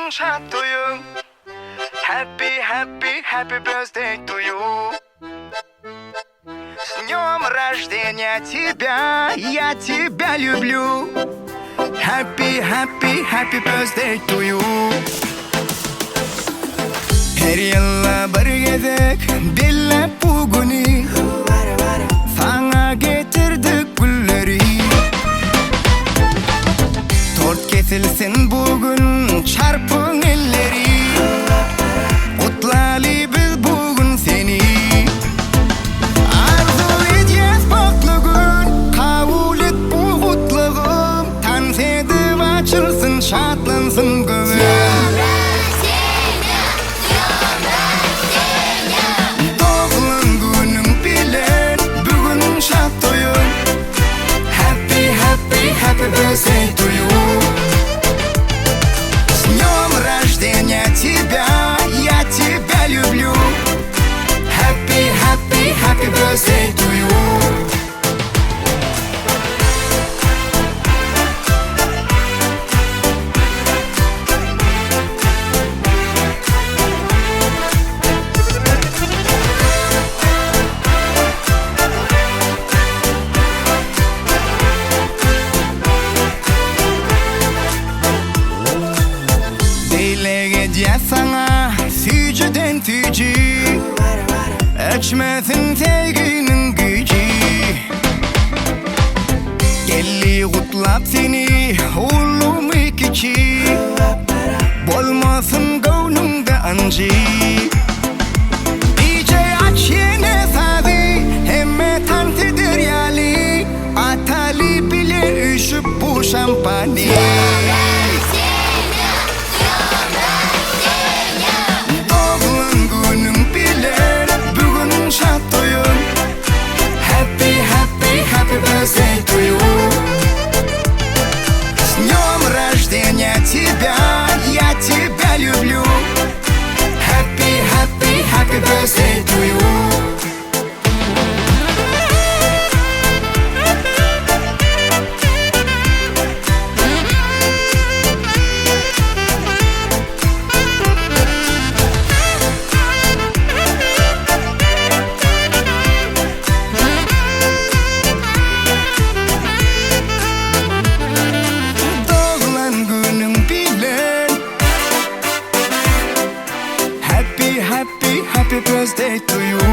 Bugün şatlıyım. Happy, happy, happy birthday to you. С днем рождения тебя, я тебя люблю. Happy, happy, happy birthday to you. Her yılla bir gezek, dille bugünü. Sana getirdik gülleri. Tort kesilsin bugün, çarpın elleri. Kutlayalım biz bugün seni. Arzu edeceğiz mutlu gün, kabul et bu kutluğum. Dans edip açılsın, şatlansın gönül. Doglan günün bilen bugün şatlıyım. Happy, happy, happy birthday to you. С днем рождения тебя, я тебя люблю. Happy, happy, happy birthday to you. Sana süceden tücü Ölçmesin sevginin gücü. Gelli kutlap seni oğlum ikici. Bolmasın gönlümde ancı. DJ aç yine sazı, hemme tante deryali. Atali bile üşüp bu şampanya. Birthday to you. С днем рождения тебя, я тебя люблю. Happy, happy, happy birthday to you. Happy, happy birthday to you.